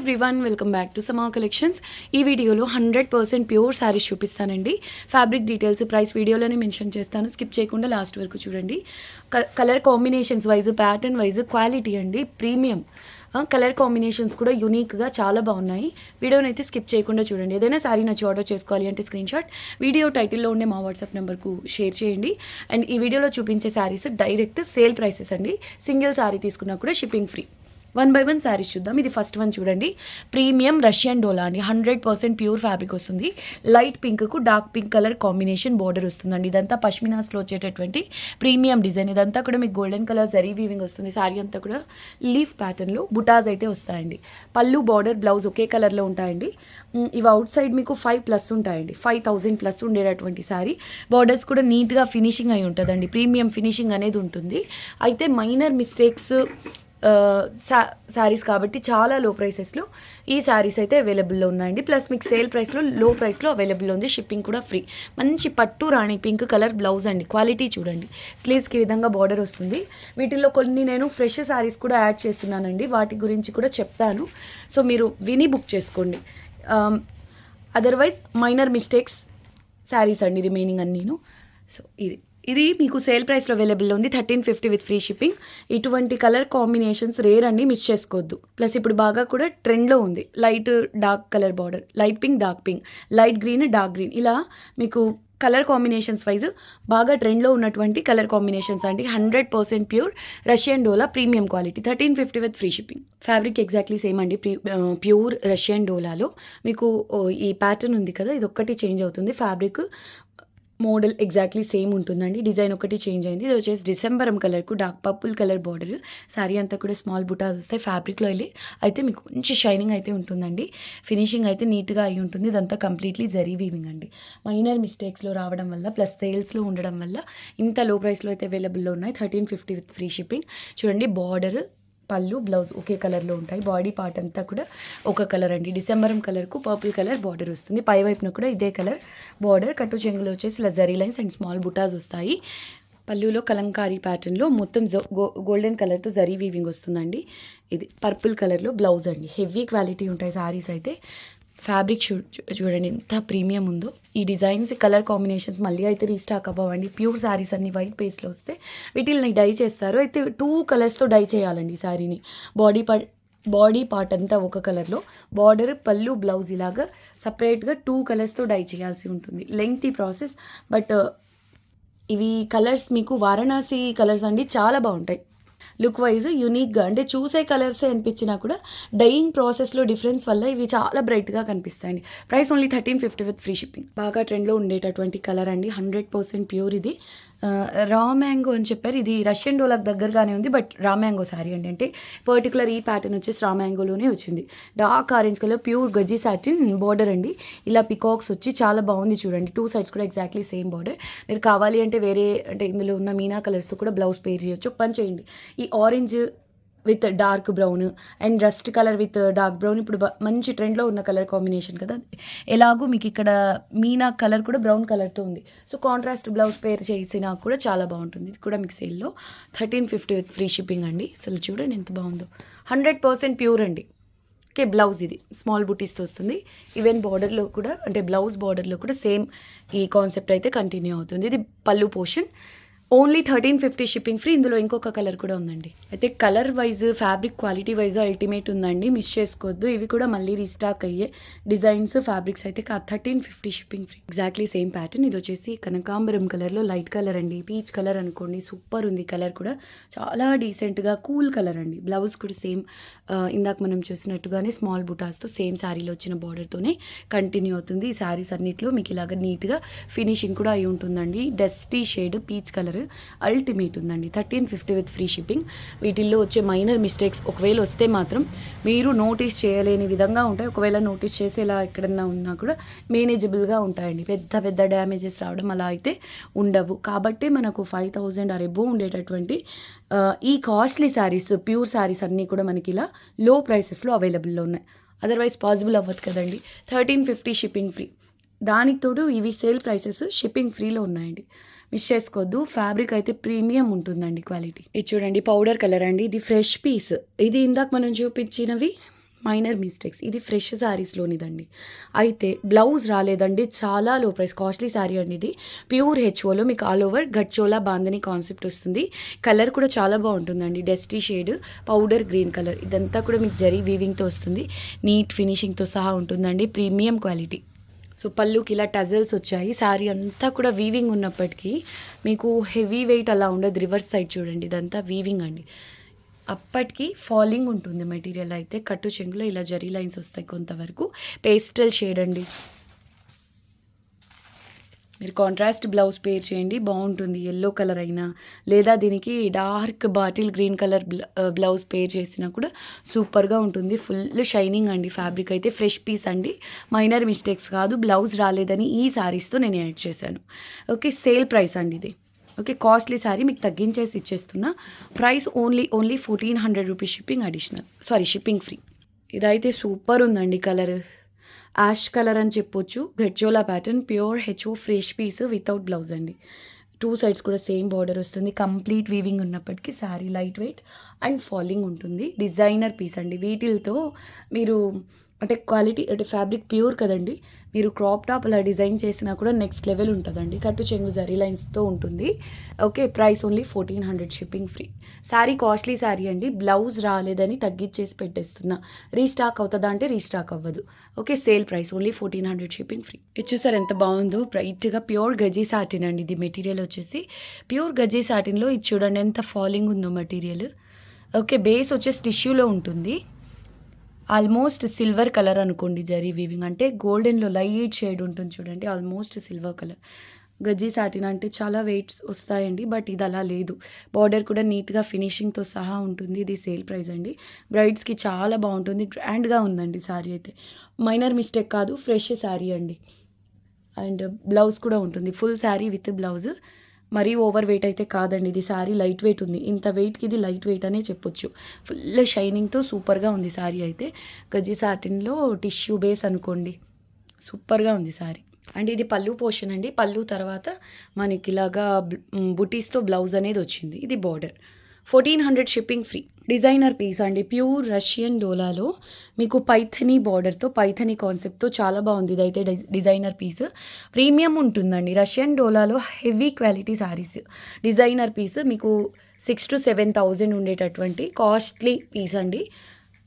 Everyone, welcome back to సమా collections. ఈ వీడియోలో 100% ప్యూర్ శారీస్ చూపిస్తానండి. ఫ్యాబ్రిక్ డీటెయిల్స్, ప్రైస్ వీడియోలోనే మెన్షన్ చేస్తాను. స్కిప్ చేయకుండా లాస్ట్ వరకు చూడండి. Colour combinations wise, pattern wise quality అండి ప్రీమియం. కలర్ కాంబినేషన్స్ కూడా యూనిక్గా చాలా బాగున్నాయి. వీడియోని అయితే స్కిప్ చేయకుండా చూడండి. ఏదైనా శారీ నచ్చి ఆర్డర్ చేసుకోవాలి అంటే స్క్రీన్ షాట్ వీడియో టైటిల్లో ఉండే మా వాట్సాప్ నెంబర్కు షేర్ చేయండి. అండ్ ఈ వీడియోలో చూపించే శారీస్ డైరెక్ట్ సేల్ ప్రైసెస్ అండి. సింగిల్ శారీ తీసుకున్నా కూడా షిప్పింగ్ ఫ్రీ. 1 by 1 శారీస్ చూద్దాం. ఇది ఫస్ట్ వన్ చూడండి. ప్రీమియం రష్యన్ డోలా అండి. 100% ప్యూర్ ఫ్యాబ్రిక్ వస్తుంది. లైట్ పింక్కు dark pink colour combination border వస్తుందండి. ఇదంతా పష్మినాస్లో వచ్చేటటువంటి ప్రీమియం డిజైన్. ఇదంతా కూడా మీకు గోల్డెన్ కలర్ జరీ వీవింగ్ వస్తుంది. శారీ అంతా కూడా లీఫ్ ప్యాటర్న్లో బుటాస్ అయితే వస్తాయండి. పళ్ళు, బార్డర్, బ్లౌజ్ ఒకే కలర్లో ఉంటాయండి. ఇవి అవుట్ సైడ్ మీకు 5+ ఉంటాయండి. 5000+ ఉండేటటువంటి శారీ. బార్డర్స్ కూడా నీట్గా ఫినిషింగ్ అయి ఉంటుందండి. ప్రీమియం ఫినిషింగ్ అనేది ఉంటుంది. అయితే మైనర్ మిస్టేక్స్ శారీస్ కాబట్టి చాలా లో ప్రైసెస్లో ఈ శారీస్ అయితే అవైలబుల్లో ఉన్నాయండి. ప్లస్ మీకు సేల్ ప్రైస్లో లో ప్రైస్లో అవైలబుల్లో ఉంది. షిప్పింగ్ కూడా ఫ్రీ. మంచి పట్టు రాణి పింక్ కలర్ బ్లౌజ్ అండి. క్వాలిటీ చూడండి. స్లీవ్స్కి ఈ విధంగా బార్డర్ వస్తుంది. వీటిల్లో కొన్ని నేను ఫ్రెష్ శారీస్ కూడా యాడ్ చేస్తున్నానండి. వాటి గురించి కూడా చెప్తాను. సో మీరు విని బుక్ చేసుకోండి. అదర్వైజ్ మైనర్ మిస్టేక్స్ శారీస్ అండి రిమైనింగ్ అన్నీను. సో ఇది మీకు సేల్ ప్రైస్లో అవైలబుల్లో ఉంది. 1350 విత్ ఫ్రీ షిప్పింగ్. ఇటువంటి కలర్ కాంబినేషన్స్ రేర్ అండి, మిస్ చేసుకోవద్దు. ప్లస్ ఇప్పుడు బాగా కూడా ట్రెండ్లో ఉంది. Light dark colour border, light pink, dark pink, light green, dark green, ఇలా మీకు కలర్ కాంబినేషన్స్ వైజ్ బాగా ట్రెండ్లో ఉన్నటువంటి కలర్ కాంబినేషన్స్ అండి. 100% pure Russian dola premium quality. 1350 with free shipping. Fabric exactly same అండి. ప్యూర్ రష్యన్ డోలాలో మీకు ఈ ప్యాటర్న్ ఉంది కదా, ఇది ఒక్కటి చేంజ్ అవుతుంది. ఫ్యాబ్రిక్ మోడల్ ఎగ్జాక్ట్లీ సేమ్ ఉంటుందండి. డిజైన్ ఒకటి చేంజ్ అయింది. ఇది వచ్చేసి డిసెంబరం కలర్కు dark purple colour border. Sari అంతా కూడా స్మాల్ బుటాస్ వస్తాయి. ఫ్యాబ్రిక్లో వెళ్ళి అయితే మీకు మంచి షైనింగ్ అయితే ఉంటుందండి. ఫినిషింగ్ అయితే నీట్గా అయి ఉంటుంది. ఇదంతా కంప్లీట్లీ జరీ వీవింగ్ అండి. మైనర్ మిస్టేక్స్లో రావడం వల్ల ప్లస్ సేల్స్లో ఉండడం వల్ల ఇంత లో ప్రైస్లో అయితే అవైలబుల్లో ఉన్నాయి. 1350 విత్ ఫ్రీ షిప్పింగ్. చూడండి, బార్డర్, పళ్ళు, బ్లౌజ్ ఒకే కలర్లో ఉంటాయి. బాడీ పార్ట్ అంతా కూడా ఒక కలర్ అండి. డిసెంబరం కలర్కు పర్పుల్ కలర్ బార్డర్ వస్తుంది. పై వైపున కూడా ఇదే కలర్ బార్డర్. కట్టు చెంగులో వచ్చేసి ఇలా జరీ లైన్స్ అండ్ స్మాల్ బుటాస్ వస్తాయి. పళ్ళులో కలంకారీ ప్యాటర్న్లో మొత్తం గోల్డెన్ కలర్తో జరీ వీవింగ్ వస్తుందండి. ఇది పర్పుల్ కలర్లో బ్లౌజ్ అండి. హెవీ క్వాలిటీ ఉంటాయి శారీస్ అయితే. ఫ్యాబ్రిక్ చూడండి ఎంత ప్రీమియం ఉందో. ఈ డిజైన్స్, కలర్ కాంబినేషన్స్ మళ్ళీ అయితే రీస్టాక్ అవ్వండి. ప్యూర్ శారీస్ అన్ని వైట్ పేస్ట్లో వస్తే వీటిని డై చేస్తారు. అయితే 2 కలర్స్తో డై చేయాలండి శారీని. బాడీ పార్ట్ అంతా ఒక కలర్లో, బార్డర్, పళ్ళు, బ్లౌజ్ ఇలాగా సపరేట్గా 2 కలర్స్తో డై చేయాల్సి ఉంటుంది. Lengthy process. బట్ ఇవి కలర్స్ మీకు వారణాసి కలర్స్ అండి, చాలా బాగుంటాయి. లుక్ వైజ్ యూనిక్గా, అంటే చూసే కలర్సే అనిపించినా కూడా డైయింగ్ ప్రాసెస్లో డిఫరెన్స్ వల్ల ఇవి చాలా బ్రైట్గా కనిపిస్తాయండి. Price only 1350 with free shipping. బాగా ట్రెండ్లో ఉండేటటువంటి కలర్ అండి. 100% ప్యూర్. ఇది రా మ్యాంగో అని చెప్పారు. ఇది రష్యన్ డోలాకి దగ్గరగానే ఉంది, బట్ రా మ్యాంగో శారీ అండి. అంటే పర్టికులర్ ఈ ప్యాటర్న్ వచ్చేసి రా మ్యాంగోలోనే వచ్చింది. Dark orange colour pure Gaji satin border అండి. ఇలా పికాక్స్ వచ్చి చాలా బాగుంది చూడండి. 2 సైడ్స్ కూడా ఎగ్జాక్ట్లీ సేమ్ బార్డర్. మీరు కావాలి అంటే వేరే, అంటే ఇందులో ఉన్న మీనా కలర్స్తో కూడా బ్లౌజ్ పేర్ చేయొచ్చు. పని చేయండి. ఈ orange with dark brown and rust colour with dark brown ఇప్పుడు మంచి ట్రెండ్లో ఉన్న కలర్ కాంబినేషన్ కదా. ఎలాగో మీకు ఇక్కడ మీనా కలర్ కూడా బ్రౌన్ కలర్తో ఉంది. సో కాంట్రాస్ట్ బ్లౌజ్ పేర్ చేసినా కూడా చాలా బాగుంటుంది. ఇది కూడా మీకు సేల్లో 1350 విత్ ఫ్రీ షిప్పింగ్ అండి. అసలు చూడండి ఎంత బాగుందో. 100% ప్యూర్ అండి. ఓకే, బ్లౌజ్ ఇది స్మాల్ బుటీస్తో వస్తుంది. ఈవెన్ బార్డర్లో కూడా, అంటే బ్లౌజ్ బార్డర్లో కూడా సేమ్ ఈ కాన్సెప్ట్ అయితే కంటిన్యూ అవుతుంది. ఇది పళ్ళు పోర్షన్. Only 1350 shipping free. ఇందులో ఇంకొక కలర్ కూడా ఉందండి. అయితే colour wise, fabric quality wise ultimate ఉందండి, మిస్ చేసుకోవద్దు. ఇవి కూడా మళ్ళీ రీస్టాక్ అయ్యే డిజైన్స్, ఫ్యాబ్రిక్స్ అయితే 1350 shipping free. Exactly same pattern. ఇది వచ్చేసి కనకాంబరం కలర్లో లైట్ కలర్ అండి. పీచ్ కలర్ అనుకోండి, సూపర్ ఉంది. కలర్ కూడా చాలా డీసెంట్గా కూల్ కలర్ అండి. బ్లౌజ్ కూడా సేమ్ ఇందాక మనం చూసినట్టుగానే స్మాల్ బుటాస్తో సేమ్ శారీలో వచ్చిన బార్డర్తోనే కంటిన్యూ అవుతుంది. ఈ శారీస్ అన్నిట్లో మీకు ఇలాగ నీట్గా ఫినిషింగ్ కూడా అయి ఉంటుందండి. Dusty shade peach colour ultimate ఉందండి. 1350 విత్ ఫ్రీ షిప్పింగ్. వీటిల్లో వచ్చే మైనర్ మిస్టేక్స్ ఒకవేళ వస్తే మాత్రం మీరు నోటీస్ చేయలేని విధంగా ఉంటాయి. ఒకవేళ నోటీస్ చేసేలా ఎక్కడన్నా ఉన్నా కూడా మేనేజబుల్గా ఉంటాయండి. పెద్ద పెద్ద డ్యామేజెస్ రావడం అలా అయితే ఉండవు. కాబట్టి మనకు 5000 ఆర్ ఎబోవ్ ఉండేటటువంటి ఈ కాస్ట్లీ శారీస్, ప్యూర్ శారీస్ అన్నీ కూడా మనకి ఇలా లో ప్రైసెస్లో అవైలబుల్లో ఉన్నాయి. అదర్వైజ్ పాసిబుల్ అవ్వదు కదండి. 1350 షిప్పింగ్ ఫ్రీ. దానికి తోడు ఇవి సేల్ ప్రైసెస్ షిప్పింగ్ ఫ్రీలో ఉన్నాయండి. మిస్ చేసుకోవద్దు. ఫ్యాబ్రిక్ అయితే ప్రీమియం ఉంటుందండి క్వాలిటీ. ఇది చూడండి, పౌడర్ కలర్ అండి. ఇది ఫ్రెష్ పీస్. ఇది ఇందాక మనం చూపించినవి మైనర్ మిస్టేక్స్. ఇది ఫ్రెష్ శారీస్లోనిదండి. అయితే బ్లౌజ్ రాలేదండి, చాలా లో ప్రైస్, కాస్ట్లీ శారీ అండి ఇది. ప్యూర్ హెచ్ఓలో మీకు ఆల్ ఓవర్ గట్చోలా బాందని కాన్సెప్ట్ వస్తుంది. కలర్ కూడా చాలా బాగుంటుందండి, dusty shade powder green colour. ఇదంతా కూడా మీకు జరీ వీవింగ్తో వస్తుంది, నీట్ ఫినిషింగ్తో సహా ఉంటుందండి, ప్రీమియం క్వాలిటీ. సో పళ్ళుకి ఇలా టజల్స్ వచ్చాయి. శారీ అంతా కూడా వీవింగ్ ఉన్నప్పటికీ మీకు హెవీ వెయిట్ అలా ఉండదు. రివర్స్ సైడ్ చూడండి, ఇదంతా వీవింగ్ అండి. అప్పటికి ఫాలింగ్ ఉంటుంది మెటీరియల్. అయితే కట్టు చెంగులో ఇలా జరీ లైన్స్ వస్తాయి కొంతవరకు. పేస్టల్ షేడ్ అండి. మీరు కాంట్రాస్ట్ బ్లౌజ్ పేర్ చేయండి, బాగుంటుంది. ఎల్లో కలర్ అయినా లేదా దీనికి dark bottle green colour blouse పేర్ చేసినా కూడా సూపర్గా ఉంటుంది. ఫుల్ షైనింగ్ అండి. ఫ్యాబ్రిక్ అయితే ఫ్రెష్ పీస్ అండి, మైనర్ మిస్టేక్స్ కాదు. బ్లౌజ్ రాలేదని ఈ శారీస్తో నేను యాడ్ చేశాను. ఓకే, సేల్ ప్రైస్ అండి ఇది. ఓకే, కాస్ట్లీ శారీ మీకు తగ్గించేసి ఇచ్చేస్తున్నా. Price only 1400 rupees, shipping additional, shipping free. ఇదైతే సూపర్ ఉందండి. కలర్ యాష్ కలర్ అని చెప్పొచ్చు. గెడ్జోలా ప్యాటర్న్, ప్యూర్ హెచ్ఓ ఫ్రెష్ పీస్ వితౌట్ బ్లౌజ్ అండి. 2 సైడ్స్ కూడా సేమ్ బార్డర్ వస్తుంది. కంప్లీట్ వీవింగ్ ఉన్నప్పటికీ sari light weight and falling ఉంటుంది. డిజైనర్ పీస్ అండి. వీటితో మీరు అంటే క్వాలిటీ అంటే ఫ్యాబ్రిక్ ప్యూర్ కదండి, మీరు క్రాప్ టాప్ అలా డిజైన్ చేసినా కూడా నెక్స్ట్ లెవెల్ ఉంటుందండి. కట్టు చెంగు జరీ లైన్స్తో ఉంటుంది. Okay, price only 1400, shipping free. Sari costly sari అండి. బ్లౌజ్ రాలేదని తగ్గించేసి పెట్టేస్తున్నా. రీస్టాక్ అవుతుందా అంటే రీస్టాక్ అవ్వదు. Okay, sale price only 1400, shipping free. ఇది చూసారు ఎంత బాగుందో, బ్రైట్గా ప్యూర్ గజీ సాటిన్ అండి. ఇది మెటీరియల్ వచ్చేసి ప్యూర్ గజీ సాటిన్లో ఇది చూడండి ఎంత ఫాలింగ్ ఉందో మెటీరియల్. ఓకే, బేస్ వచ్చేసి టిష్యూలో ఉంటుంది. ఆల్మోస్ట్ సిల్వర్ కలర్ అనుకోండి. జరీ వీవింగ్ అంటే గోల్డెన్లో లైట్ షేడ్ ఉంటుంది చూడండి, ఆల్మోస్ట్ సిల్వర్ కలర్. గజ్జీ సాటిన్ అంటే చాలా వెయిట్స్ వస్తాయండి, బట్ ఇది అలా లేదు. బార్డర్ కూడా నీట్గా ఫినిషింగ్తో సహా ఉంటుంది. ఇది సేల్ ప్రైస్ అండి. బ్రైడ్స్కి చాలా బాగుంటుంది, గ్రాండ్గా ఉందండి శారీ అయితే. మైనర్ మిస్టేక్ కాదు, ఫ్రెష్ శారీ అండి. అండ్ బ్లౌజ్ కూడా ఉంటుంది, ఫుల్ శారీ విత్ బ్లౌజ్. మరీ ఓవర్ వెయిట్ అయితే కాదండి. ఇది శారీ లైట్ వెయిట్ ఉంది. ఇంత వెయిట్కి ఇది లైట్ వెయిట్ అనే చెప్పొచ్చు. ఫుల్ షైనింగ్తో సూపర్గా ఉంది శారీ అయితే. గజ్జీ సాటిన్లో టిష్యూ బేస్ అనుకోండి, సూపర్గా ఉంది శారీ. అండ్ ఇది పళ్ళు పోర్షన్ అండి. పళ్ళు తర్వాత మనకి ఇలాగా బుటీస్తో బ్లౌజ్ అనేది వచ్చింది. ఇది border. 1400, shipping free. Designer piece అండి. ప్యూర్ రష్యన్ డోలాలో మీకు పైథనీ బార్డర్తో, పైథనీ కాన్సెప్ట్తో చాలా బాగుంది. ఇదైతే డిజైనర్ పీస్, ప్రీమియం ఉంటుందండి. రష్యన్ డోలాలో heavy quality saris. Designer piece మీకు 6,000 to 7,000 ఉండేటటువంటి కాస్ట్లీ పీస్ అండి.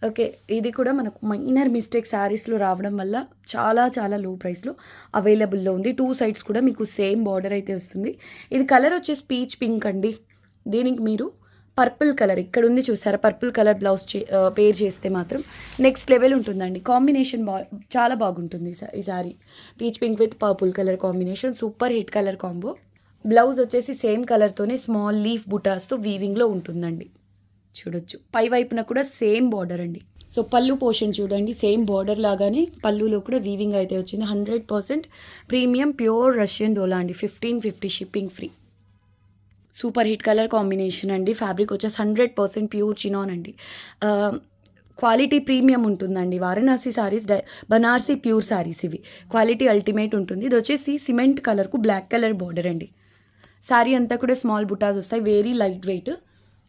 ఓకే, ఇది కూడా మనకు మైనర్ మిస్టేక్ శారీస్లో రావడం వల్ల చాలా చాలా లో ప్రైస్లో అవైలబుల్లో ఉంది. 2 సైడ్స్ కూడా మీకు సేమ్ బార్డర్ అయితే వస్తుంది. ఇది కలర్ వచ్చేసి పీచ్ పింక్ అండి. దీనికి మీరు పర్పుల్ కలర్ ఇక్కడ ఉంది చూసారా, పర్పుల్ కలర్ బ్లౌజ్ పేర్ చేస్తే మాత్రం నెక్స్ట్ లెవెల్ ఉంటుందండి. కాంబినేషన్ చాలా బాగుంటుంది ఈ sorry. Peach pink with purple colour combination, super hit colour combo. Blouse వచ్చేసి సేమ్ కలర్తోనే స్మాల్ లీఫ్ బుటాస్తో వీవింగ్లో ఉంటుందండి. చూడొచ్చు, పై వైపున కూడా సేమ్ బార్డర్ అండి. సో పళ్ళు పోర్షన్ చూడండి, సేమ్ బార్డర్ లాగానే పళ్ళులో కూడా వీవింగ్ అయితే వచ్చింది. 100% ప్రీమియం ప్యూర్ రష్యన్ డోలా అండి. 1550, shipping free. Super hit colour combination అండి. ఫ్యాబ్రిక్ వచ్చేసి 100% ప్యూర్ చినాన్ అండి. క్వాలిటీ ప్రీమియం ఉంటుందండి. వారణాసి శారీస్, బనార్సీ ప్యూర్ శారీస్ ఇవి. క్వాలిటీ అల్టిమేట్ ఉంటుంది. ఇది వచ్చేసి సిమెంట్ కలర్కు బ్లాక్ కలర్ బార్డర్ అండి. శారీ అంతా కూడా స్మాల్ బుటాస్ వస్తాయి, వెరీ లైట్ వెయిట్.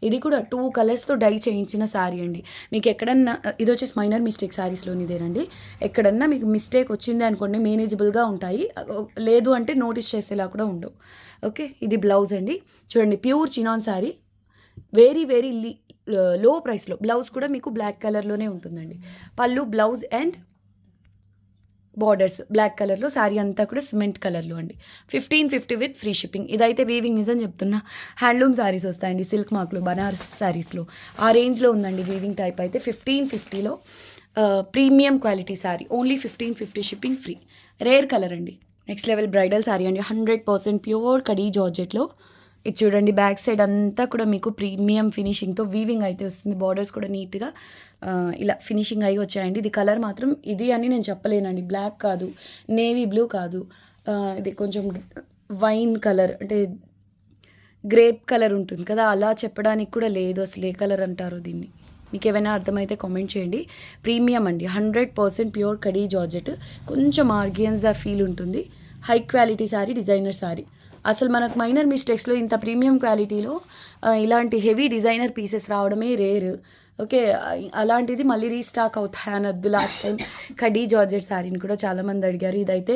ఇది కూడా 2 కలర్స్తో డై చేయించిన శారీ అండి. మీకు ఎక్కడన్నా ఇది వచ్చేసి మైనర్ మిస్టేక్ శారీస్లోనిదేనండి. ఎక్కడన్నా మీకు మిస్టేక్ వచ్చింది అనుకోండి, మేనేజబుల్గా ఉంటాయి. లేదు అంటే నోటీస్ చేసేలా కూడా ఉండవు. ఓకే, ఇది బ్లౌజ్ అండి. చూడండి, pure chinon sari, very very low ప్రైస్లో. బ్లౌజ్ కూడా మీకు బ్లాక్ కలర్లోనే ఉంటుందండి. పళ్ళు, బ్లౌజ్ అండ్ బార్డర్స్ బ్లాక్ కలర్లో. శారీ అంతా కూడా సిమెంట్ కలర్లో అండి. 1550 విత్ ఫ్రీ షిప్పింగ్. ఇదైతే వీవింగ్ నిజం చెప్తున్నా, హ్యాండ్లూమ్ శారీస్ వస్తాయండి. సిల్క్ మార్క్లో, బనారస్ శారీస్లో ఆ రేంజ్లో ఉందండి వీవింగ్ టైప్ అయితే. 1550లో premium quality sari, only 1550, shipping free. Rare colour అండి. నెక్స్ట్ లెవెల్ బ్రైడల్ శారీ అండి. 100% ప్యూర్ కడీ జార్జెట్లో. ఇది చూడండి, బ్యాక్ సైడ్ అంతా కూడా మీకు ప్రీమియం ఫినిషింగ్తో వీవింగ్ అయితే వస్తుంది. బార్డర్స్ కూడా నీట్గా ఇలా ఫినిషింగ్ అయి వచ్చాయండి. ఇది కలర్ మాత్రం ఇది అని నేను చెప్పలేనండి. బ్లాక్ కాదు, నేవీ బ్లూ కాదు, ఇది కొంచెం వైన్ కలర్ అంటే గ్రేప్ కలర్ ఉంటుంది కదా, అలా చెప్పడానికి కూడా లేదు. అసలు ఏ కలర్ అంటారో దీన్ని. మీకు ఏమైనా అర్థమైతే కామెంట్ చేయండి. ప్రీమియం అండి. 100% ప్యూర్ కడీ జార్జెట్, కొంచెం ఆర్గియన్జా ఫీల్ ఉంటుంది. High quality sari, designer sari. అసలు మనకు మైనర్ మిస్టేక్స్లో ఇంత ప్రీమియం క్వాలిటీలో ఇలాంటి హెవీ డిజైనర్ పీసెస్ రావడమే రేర్. ఓకే, అలాంటిది మళ్ళీ రీస్టాక్ అవుతాయనొద్దు. లాస్ట్ టైం కడీ జార్జెట్ శారీని కూడా చాలామంది అడిగారు. ఇదైతే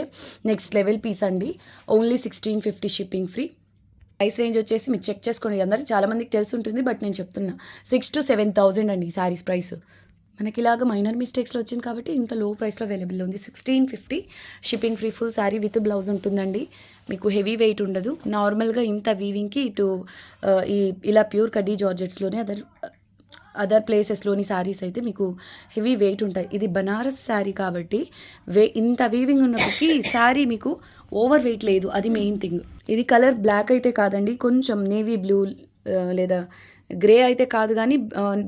నెక్స్ట్ లెవెల్ పీస్ అండి. Only 1650 shipping free. Price range వచ్చేసి మీరు చెక్ చేసుకోండి. అందరికి చాలామందికి తెలిసి ఉంటుంది, బట్ నేను చెప్తున్నా 6,000 to 7,000 అండి ఈ శారీస్ ప్రైస్. మనకి ఇలాగ మైనర్ మిస్టేక్స్లో వచ్చింది కాబట్టి ఇంత లో ప్రైస్లో అవైలబుల్ ఉంది. 1650 shipping free, full sari with blouse ఉంటుందండి. మీకు హెవీ వెయిట్ ఉండదు. నార్మల్గా ఇంత వీవింగ్కి ఇటు ఇలా ప్యూర్ కడ్డీ జార్జెట్స్లోనే అదర్ ప్లేసెస్లోని శారీస్ అయితే మీకు హెవీ వెయిట్ ఉంటాయి. ఇది బనారస్ శారీ కాబట్టి ఇంత వీవింగ్ ఉన్నప్పటికీ శారీ మీకు ఓవర్ వెయిట్ లేదు, అది మెయిన్ థింగ్. ఇది కలర్ బ్లాక్ అయితే కాదండి, కొంచెం నేవీ బ్లూ లేదా గ్రే అయితే కాదు, కానీ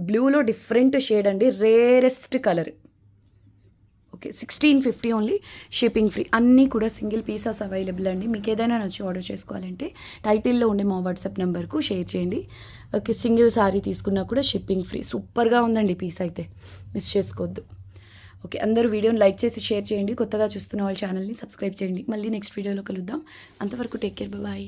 బ్లూలో డిఫరెంట్ షేడ్ అండి, rarest colour. Okay, 1650 only shipping free. అన్నీ కూడా సింగిల్ పీసెస్ అవైలబుల్ అండి. మీకు ఏదైనా నచ్చి ఆర్డర్ చేసుకోవాలంటే టైటిల్లో ఉండే మా వాట్సాప్ నెంబర్కు షేర్ చేయండి. ఓకే, సింగిల్ శారీ తీసుకున్నా కూడా షిప్పింగ్ ఫ్రీ. సూపర్గా ఉందండి పీస్ అయితే, మిస్ చేసుకోవద్దు. ఓకే, అందరూ వీడియోని లైక్ చేసి షేర్ చేయండి. కొత్తగా చూస్తున్న వాళ్ళ ఛానల్ని సబ్స్క్రైబ్ చేయండి. మళ్ళీ నెక్స్ట్ వీడియోలో కలుద్దాం. అంతవరకు టేక్ కేర్, బాయ్.